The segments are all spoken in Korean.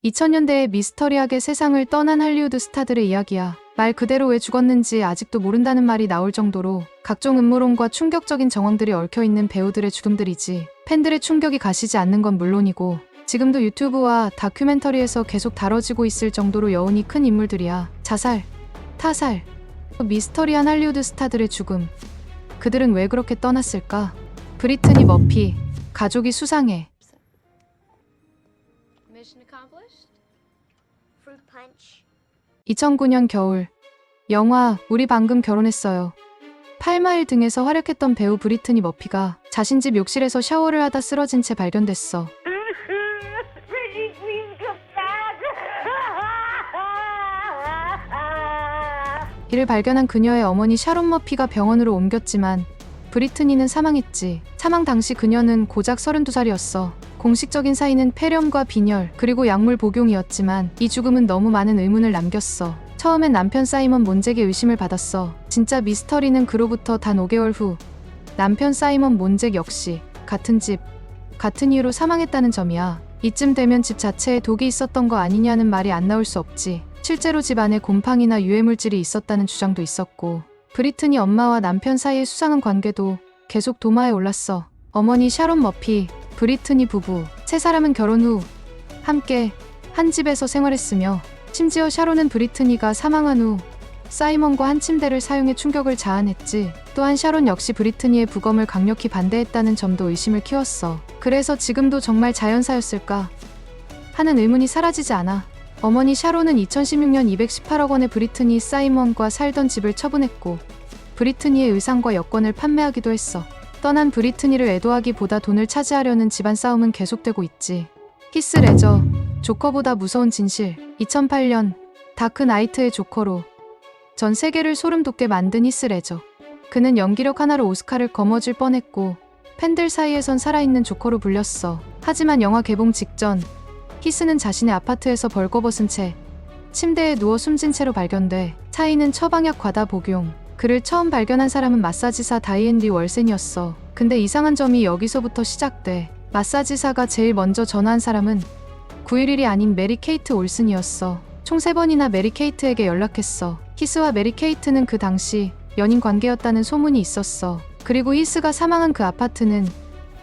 2000년대에 미스터리하게 세상을 떠난 할리우드 스타들의 이야기야. 말 그대로 왜 죽었는지 아직도 모른다는 말이 나올 정도로 각종 음모론과 충격적인 정황들이 얽혀있는 배우들의 죽음들이지. 팬들의 충격이 가시지 않는 건 물론이고 지금도 유튜브와 다큐멘터리에서 계속 다뤄지고 있을 정도로 여운이 큰 인물들이야. 자살, 타살, 미스터리한 할리우드 스타들의 죽음. 그들은 왜 그렇게 떠났을까? 브리트니 머피, 가족이 수상해. Mission accomplished? Fruit punch. 2009년 겨울, 영화 우리 방금 결혼했어요. 8마일 등에서 활약했던 배우 브리트니 머피가 자신 집 욕실에서 샤워를 하다 쓰러진 채 발견됐어. Pretty please come back. 이를 발견한 그녀의 어머니 샤론 머피가 병원으로 옮겼지만 브리트니는 사망했지. 사망 당시 그녀는 고작 32살이었어. 공식적인 사인은 폐렴과 빈혈 그리고 약물 복용이었지만 이 죽음은 너무 많은 의문을 남겼어. 처음엔 남편 사이먼 몬잭의 의심을 받았어. 진짜 미스터리는 그로부터 단 5개월 후 남편 사이먼 몬잭 역시 같은 집, 같은 이유로 사망했다는 점이야. 이쯤 되면 집 자체에 독이 있었던 거 아니냐는 말이 안 나올 수 없지. 실제로 집 안에 곰팡이나 유해물질이 있었다는 주장도 있었고 브리트니 엄마와 남편 사이의 수상한 관계도 계속 도마에 올랐어. 어머니 샤론 머피, 브리트니 부부 세 사람은 결혼 후 함께 한 집에서 생활했으며 심지어 샤론은 브리트니가 사망한 후 사이먼과 한 침대를 사용해 충격을 자아냈지. 또한 샤론 역시 브리트니의 부검을 강력히 반대했다는 점도 의심을 키웠어. 그래서 지금도 정말 자연사였을까 하는 의문이 사라지지 않아. 어머니 샤론은 2016년 218억 원의 브리트니 사이먼과 살던 집을 처분했고 브리트니의 의상과 여권을 판매하기도 했어. 떠난 브리트니를 애도하기보다 돈을 차지하려는 집안 싸움은 계속되고 있지. 히스 레저, 조커보다 무서운 진실. 2008년 다크 나이트의 조커로 전 세계를 소름 돋게 만든 히스 레저. 그는 연기력 하나로 오스카를 거머쥘 뻔했고 팬들 사이에선 살아있는 조커로 불렸어. 하지만 영화 개봉 직전 히스는 자신의 아파트에서 벌거벗은 채 침대에 누워 숨진 채로 발견돼. 차이는 처방약 과다 복용. 그를 처음 발견한 사람은 마사지사 다이앤 리 월센이었어. 근데 이상한 점이 여기서부터 시작돼. 마사지사가 제일 먼저 전화한 사람은 911이 아닌 메리 케이트 올슨이었어. 총 3번이나 메리 케이트에게 연락했어. 히스와 메리 케이트는 그 당시 연인 관계였다는 소문이 있었어. 그리고 히스가 사망한 그 아파트는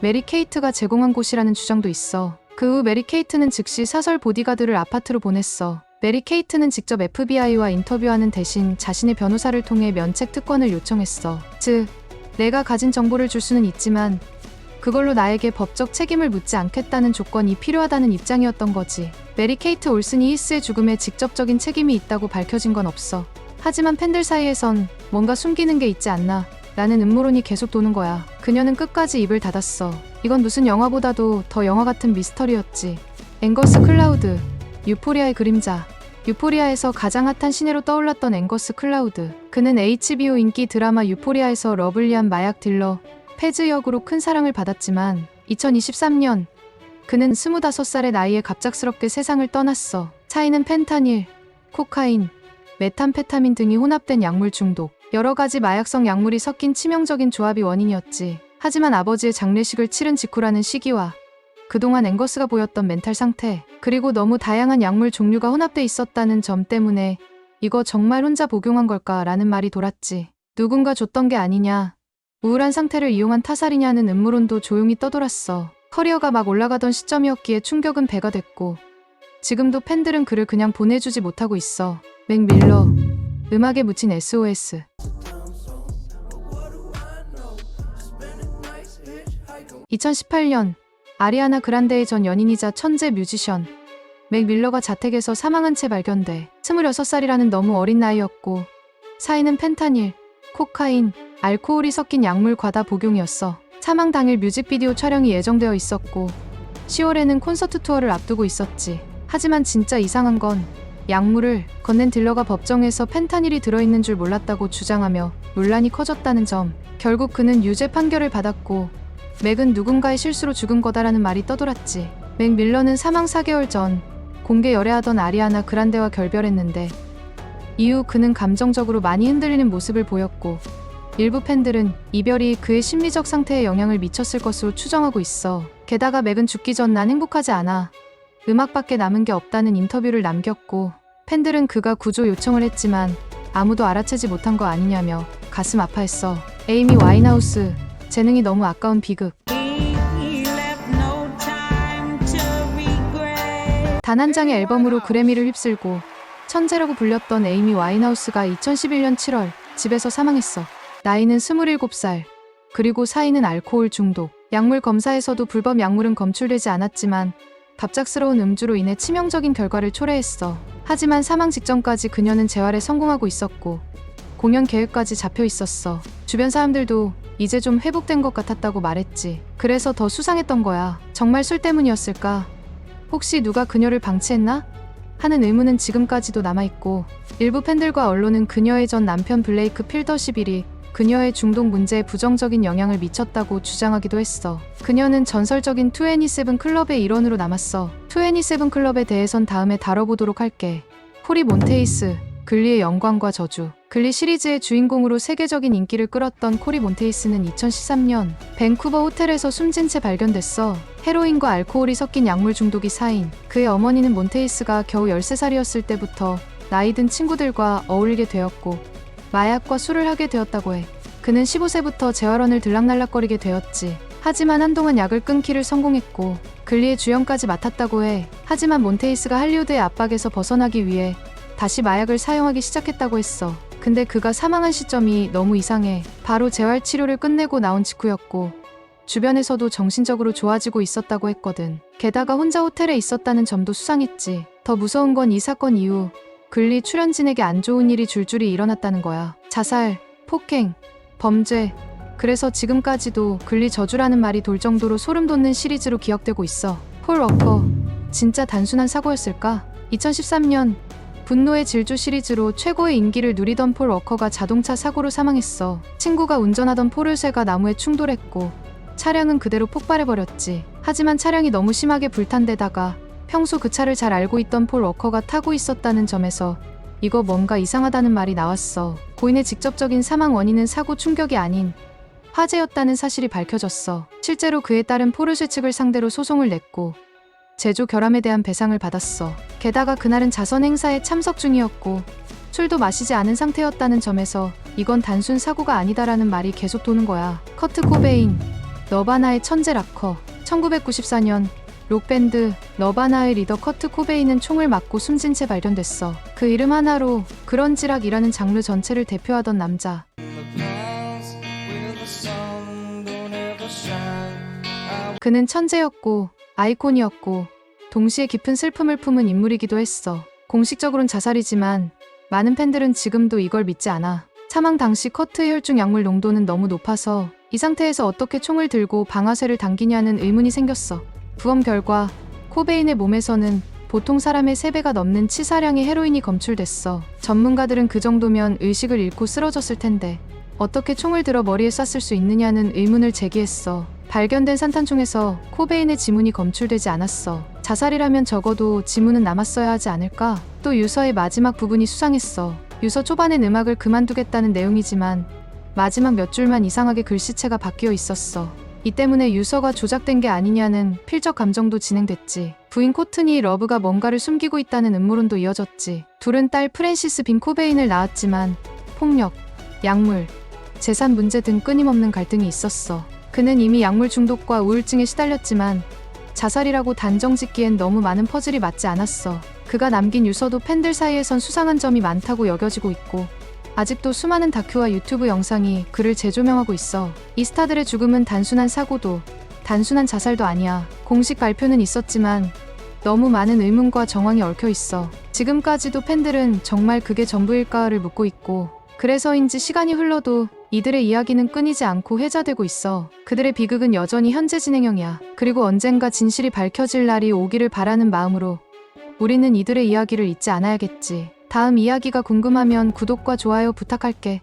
메리 케이트가 제공한 곳이라는 주장도 있어. 그 후 메리 케이트는 즉시 사설 보디가드를 아파트로 보냈어. 메리 케이트는 직접 FBI와 인터뷰하는 대신 자신의 변호사를 통해 면책 특권을 요청했어. 즉, 내가 가진 정보를 줄 수는 있지만 그걸로 나에게 법적 책임을 묻지 않겠다는 조건이 필요하다는 입장이었던 거지. 메리 케이트 올슨이 히스의 죽음에 직접적인 책임이 있다고 밝혀진 건 없어. 하지만 팬들 사이에선 뭔가 숨기는 게 있지 않나 라는 음모론이 계속 도는 거야. 그녀는 끝까지 입을 닫았어. 이건 무슨 영화보다도 더 영화 같은 미스터리였지. 앵거스 클라우드, 유포리아의 그림자. 유포리아에서 가장 핫한 신예로 떠올랐던 앵거스 클라우드. 그는 HBO 인기 드라마 유포리아에서 러블리한 마약 딜러 페즈 역으로 큰 사랑을 받았지만 2023년 그는 25살의 나이에 갑작스럽게 세상을 떠났어. 차이는 펜타닐, 코카인, 메탄페타민 등이 혼합된 약물 중독. 여러 가지 마약성 약물이 섞인 치명적인 조합이 원인이었지. 하지만 아버지의 장례식을 치른 직후라는 시기와 그동안 앵거스가 보였던 멘탈 상태, 그리고 너무 다양한 약물 종류가 혼합돼 있었다는 점 때문에 이거 정말 혼자 복용한 걸까라는 말이 돌았지. 누군가 줬던 게 아니냐, 우울한 상태를 이용한 타살이냐는 음모론도 조용히 떠돌았어. 커리어가 막 올라가던 시점이었기에 충격은 배가 됐고 지금도 팬들은 그를 그냥 보내주지 못하고 있어. 맥 밀러, 음악에 묻힌 SOS. 2018년 아리아나 그란데의 전 연인이자 천재 뮤지션 맥 밀러가 자택에서 사망한 채 발견돼. 26살이라는 너무 어린 나이였고 사인은 펜타닐, 코카인, 알코올이 섞인 약물 과다 복용이었어. 사망 당일 뮤직비디오 촬영이 예정되어 있었고 10월에는 콘서트 투어를 앞두고 있었지. 하지만 진짜 이상한 건 약물을 건넨 딜러가 법정에서 펜타닐이 들어있는 줄 몰랐다고 주장하며 논란이 커졌다는 점. 결국 그는 유죄 판결을 받았고 맥은 누군가의 실수로 죽은 거다라는 말이 떠돌았지. 맥 밀러는 사망 4개월 전 공개 열애하던 아리아나 그란데와 결별했는데 이후 그는 감정적으로 많이 흔들리는 모습을 보였고 일부 팬들은 이별이 그의 심리적 상태에 영향을 미쳤을 것으로 추정하고 있어. 게다가 맥은 죽기 전 난 행복하지 않아 음악밖에 남은 게 없다는 인터뷰를 남겼고 팬들은 그가 구조 요청을 했지만 아무도 알아채지 못한 거 아니냐며 가슴 아파했어. 에이미 와인하우스, 재능이 너무 아까운 비극. 단 한 장의 앨범으로 그래미를 휩쓸고 천재라고 불렸던 에이미 와인하우스가 2011년 7월 집에서 사망했어. 나이는 27살. 그리고 사인은 알코올 중독. 약물 검사에서도 불법 약물은 검출되지 않았지만 갑작스러운 음주로 인해 치명적인 결과를 초래했어. 하지만 사망 직전까지 그녀는 재활에 성공하고 있었고 공연 계획까지 잡혀 있었어. 주변 사람들도 이제 좀 회복된 것 같았다고 말했지. 그래서 더 수상했던 거야. 정말 술 때문이었을까? 혹시 누가 그녀를 방치했나? 하는 의문은 지금까지도 남아있고 일부 팬들과 언론은 그녀의 전 남편 블레이크 필더시빌이 그녀의 중독 문제에 부정적인 영향을 미쳤다고 주장하기도 했어. 그녀는 전설적인 27 클럽의 일원으로 남았어. 27 클럽에 대해선 다음에 다뤄보도록 할게. 코리 몬테이스, 글리의 영광과 저주. 글리 시리즈의 주인공으로 세계적인 인기를 끌었던 코리 몬테이스는 2013년 밴쿠버 호텔에서 숨진 채 발견됐어. 헤로인과 알코올이 섞인 약물 중독이 사인. 그의 어머니는 몬테이스가 겨우 13살이었을 때부터 나이든 친구들과 어울리게 되었고 마약과 술을 하게 되었다고 해. 그는 15세부터 재활원을 들락날락거리게 되었지. 하지만 한동안 약을 끊기를 성공했고 글리의 주연까지 맡았다고 해. 하지만 몬테이스가 할리우드의 압박에서 벗어나기 위해 다시 마약을 사용하기 시작했다고 했어. 근데 그가 사망한 시점이 너무 이상해. 바로 재활 치료를 끝내고 나온 직후였고 주변에서도 정신적으로 좋아지고 있었다고 했거든. 게다가 혼자 호텔에 있었다는 점도 수상했지. 더 무서운 건 이 사건 이후 글리 출연진에게 안 좋은 일이 줄줄이 일어났다는 거야. 자살, 폭행, 범죄. 그래서 지금까지도 글리 저주라는 말이 돌 정도로 소름 돋는 시리즈로 기억되고 있어. 폴 워커, 진짜 단순한 사고였을까? 2013년 분노의 질주 시리즈로 최고의 인기를 누리던 폴 워커가 자동차 사고로 사망했어. 친구가 운전하던 포르쉐가 나무에 충돌했고 차량은 그대로 폭발해버렸지. 하지만 차량이 너무 심하게 불탄 데다가 평소 그 차를 잘 알고 있던 폴 워커가 타고 있었다는 점에서 이거 뭔가 이상하다는 말이 나왔어. 고인의 직접적인 사망 원인은 사고 충격이 아닌 화재였다는 사실이 밝혀졌어. 실제로 그에 따른 포르쉐 측을 상대로 소송을 냈고 제조 결함에 대한 배상을 받았어. 게다가 그날은 자선 행사에 참석 중이었고 술도 마시지 않은 상태였다는 점에서 이건 단순 사고가 아니다라는 말이 계속 도는 거야. 커트 코베인, 너바나의 천재 락커. 1994년 록밴드 너바나의 리더 커트 코베인은 총을 맞고 숨진 채 발견됐어. 그 이름 하나로 그런지락이라는 장르 전체를 대표하던 남자. 그는 천재였고 아이콘이었고 동시에 깊은 슬픔을 품은 인물이기도 했어. 공식적으로는 자살이지만 많은 팬들은 지금도 이걸 믿지 않아. 사망 당시 커트의 혈중 약물 농도는 너무 높아서 이 상태에서 어떻게 총을 들고 방아쇠를 당기냐는 의문이 생겼어. 부검 결과 코베인의 몸에서는 보통 사람의 3배가 넘는 치사량의 헤로인이 검출됐어. 전문가들은 그 정도면 의식을 잃고 쓰러졌을 텐데 어떻게 총을 들어 머리에 쐈을 수 있느냐는 의문을 제기했어. 발견된 산탄총에서 코베인의 지문이 검출되지 않았어. 자살이라면 적어도 지문은 남았어야 하지 않을까? 또 유서의 마지막 부분이 수상했어. 유서 초반엔 음악을 그만두겠다는 내용이지만 마지막 몇 줄만 이상하게 글씨체가 바뀌어 있었어. 이 때문에 유서가 조작된 게 아니냐는 필적 감정도 진행됐지. 부인 코트니 러브가 뭔가를 숨기고 있다는 음모론도 이어졌지. 둘은 딸 프랜시스 빈 코베인을 낳았지만 폭력, 약물, 재산 문제 등 끊임없는 갈등이 있었어. 그는 이미 약물 중독과 우울증에 시달렸지만 자살이라고 단정 짓기엔 너무 많은 퍼즐이 맞지 않았어. 그가 남긴 유서도 팬들 사이에선 수상한 점이 많다고 여겨지고 있고 아직도 수많은 다큐와 유튜브 영상이 그를 재조명하고 있어. 이 스타들의 죽음은 단순한 사고도 단순한 자살도 아니야. 공식 발표는 있었지만 너무 많은 의문과 정황이 얽혀 있어. 지금까지도 팬들은 정말 그게 전부일까를 묻고 있고 그래서인지 시간이 흘러도 이들의 이야기는 끊이지 않고 회자되고 있어. 그들의 비극은 여전히 현재 진행형이야. 그리고 언젠가 진실이 밝혀질 날이 오기를 바라는 마음으로 우리는 이들의 이야기를 잊지 않아야겠지. 다음 이야기가 궁금하면 구독과 좋아요 부탁할게.